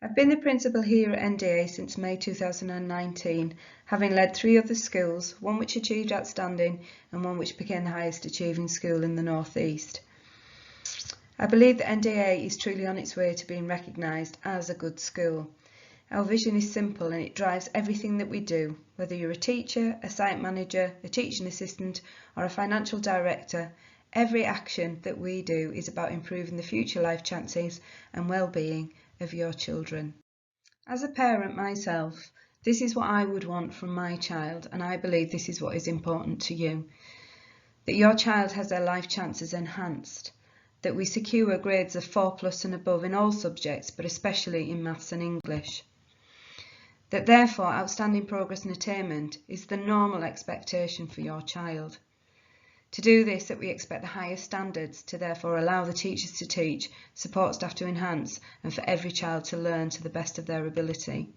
I've been the principal here at NDA since May 2019, having led 3 other schools, one which achieved outstanding and one which became the highest achieving school in the North East. I believe that NDA is truly on its way to being recognised as a good school. Our vision is simple and it drives everything that we do, whether you're a teacher, a site manager, a teaching assistant or a financial director. Every action that we do is about improving the future life chances and well-being of your children. As a parent myself, this is what I would want from my child, and I believe this is what is important to you. That your child has their life chances enhanced, that we secure grades of 4+ and above in all subjects, but especially in maths and English. That therefore outstanding progress and attainment is the normal expectation for your child. To do this, that we expect the highest standards to therefore allow the teachers to teach, support staff to enhance, and for every child to learn to the best of their ability.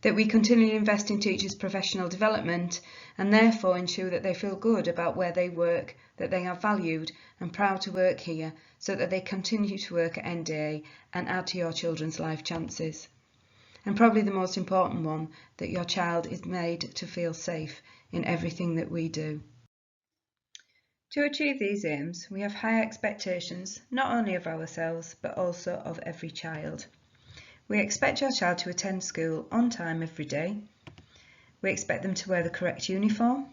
That we continually invest in teachers' professional development and therefore ensure that they feel good about where they work, that they are valued and proud to work here, so that they continue to work at NDA and add to your children's life chances. And probably the most important one, that your child is made to feel safe in everything that we do. To achieve these aims, we have high expectations, not only of ourselves, but also of every child. We expect your child to attend school on time every day. We expect them to wear the correct uniform.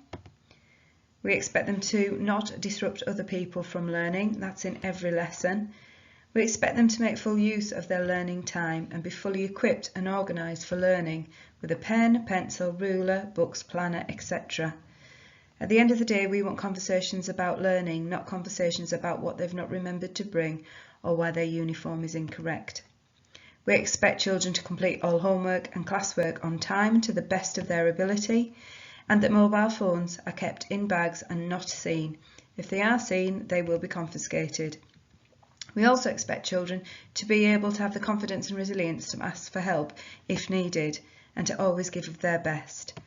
We expect them to not disrupt other people from learning, that's in every lesson. We expect them to make full use of their learning time and be fully equipped and organised for learning with a pen, pencil, ruler, books, planner, etc. At the end of the day, we want conversations about learning, not conversations about what they've not remembered to bring or why their uniform is incorrect. We expect children to complete all homework and classwork on time to the best of their ability, and that mobile phones are kept in bags and not seen. If they are seen, they will be confiscated. We also expect children to be able to have the confidence and resilience to ask for help if needed and to always give of their best.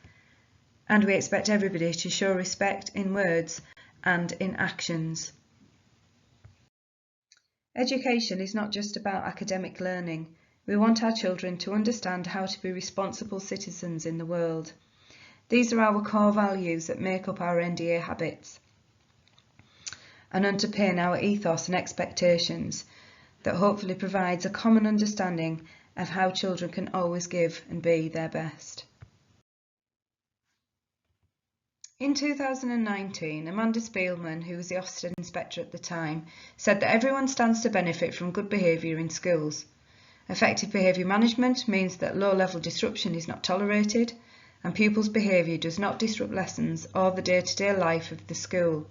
And we expect everybody to show respect in words and in actions. Education is not just about academic learning. We want our children to understand how to be responsible citizens in the world. These are our core values that make up our NDA habits and underpin our ethos and expectations that hopefully provides a common understanding of how children can always give and be their best. In 2019, Amanda Spielman, who was the Ofsted Inspector at the time, said that everyone stands to benefit from good behaviour in schools. Effective behaviour management means that low-level disruption is not tolerated and pupils' behaviour does not disrupt lessons or the day-to-day life of the school.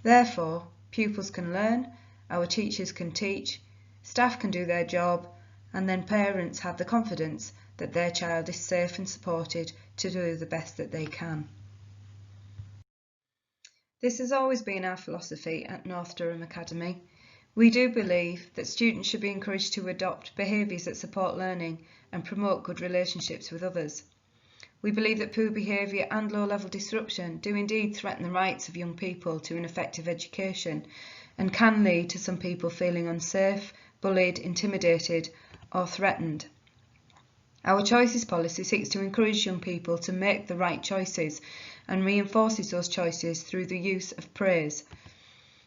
Therefore, pupils can learn, our teachers can teach, staff can do their job, and then parents have the confidence that their child is safe and supported to do the best that they can. This has always been our philosophy at North Durham Academy. We do believe that students should be encouraged to adopt behaviours that support learning and promote good relationships with others. We believe that poor behaviour and low-level disruption do indeed threaten the rights of young people to an effective education and can lead to some people feeling unsafe, bullied, intimidated or threatened. Our choices policy seeks to encourage young people to make the right choices and reinforces those choices through the use of praise.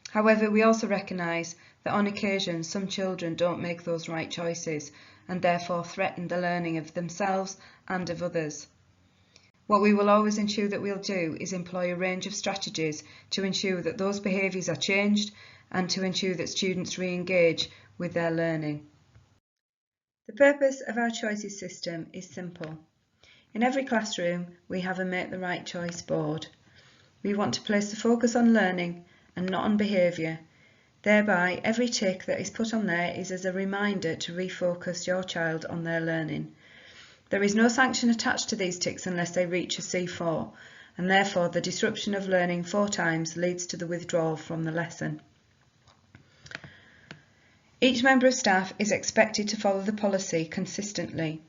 However, we also recognise that on occasion some children don't make those right choices and therefore threaten the learning of themselves and of others. What we will always ensure that we'll do is employ a range of strategies to ensure that those behaviours are changed and to ensure that students re-engage with their learning. The purpose of our choices system is simple. In every classroom, we have a Make the Right Choice board. We want to place the focus on learning and not on behaviour. Thereby, every tick that is put on there is as a reminder to refocus your child on their learning. There is no sanction attached to these ticks unless they reach a C4, and therefore the disruption of learning 4 times leads to the withdrawal from the lesson. Each member of staff is expected to follow the policy consistently.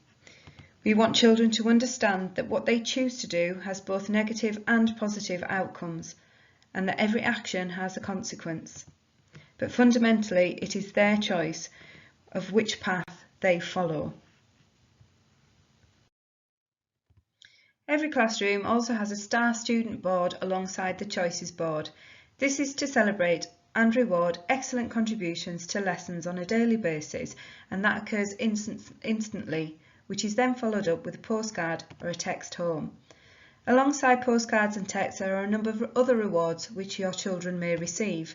We want children to understand that what they choose to do has both negative and positive outcomes, and that every action has a consequence. But fundamentally, it is their choice of which path they follow. Every classroom also has a star student board alongside the choices board. This is to celebrate and reward excellent contributions to lessons on a daily basis, and that occurs instantly, which is then followed up with a postcard or a text home. Alongside postcards and texts, there are a number of other rewards which your children may receive.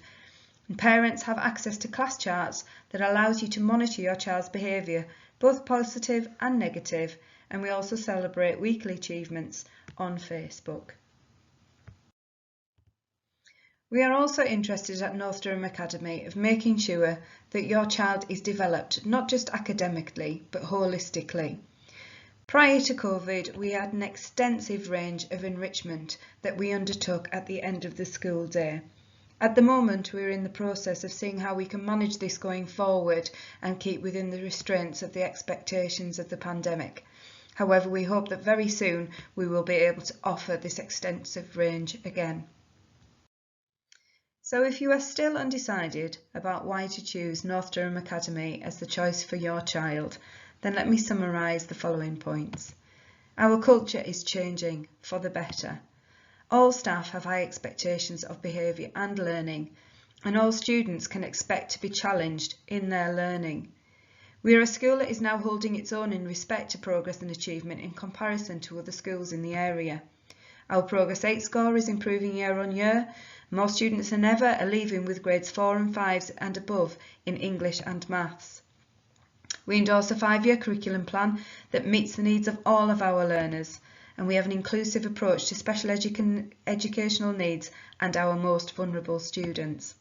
And parents have access to class charts that allows you to monitor your child's behaviour, both positive and negative, and we also celebrate weekly achievements on Facebook. We are also interested at North Durham Academy of making sure that your child is developed not just academically but holistically. Prior to COVID, we had an extensive range of enrichment that we undertook at the end of the school day. At the moment, we're in the process of seeing how we can manage this going forward and keep within the restraints of the expectations of the pandemic. However, we hope that very soon we will be able to offer this extensive range again. So if you are still undecided about why to choose North Durham Academy as the choice for your child, then let me summarise the following points. Our culture is changing for the better. All staff have high expectations of behaviour and learning, and all students can expect to be challenged in their learning. We are a school that is now holding its own in respect to progress and achievement in comparison to other schools in the area. Our Progress 8 score is improving year on year. More students than ever are leaving with grades 4 and 5 and above in English and Maths. We endorse a 5-year curriculum plan that meets the needs of all of our learners, and we have an inclusive approach to special educational needs and our most vulnerable students.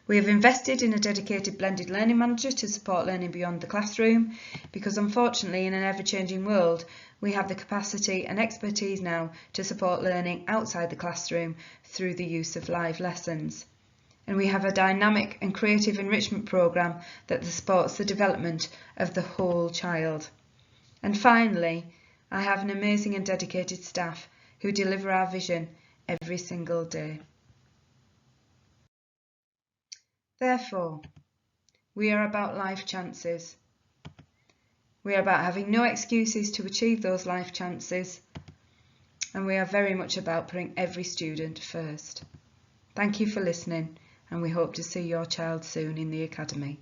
We have invested in a dedicated blended learning manager to support learning beyond the classroom, because unfortunately in an ever-changing world we have the capacity and expertise now to support learning outside the classroom through the use of live lessons. And we have a dynamic and creative enrichment programme that supports the development of the whole child. And finally, I have an amazing and dedicated staff who deliver our vision every single day. Therefore, we are about life chances. We are about having no excuses to achieve those life chances, and we are very much about putting every student first. Thank you for listening, and we hope to see your child soon in the Academy.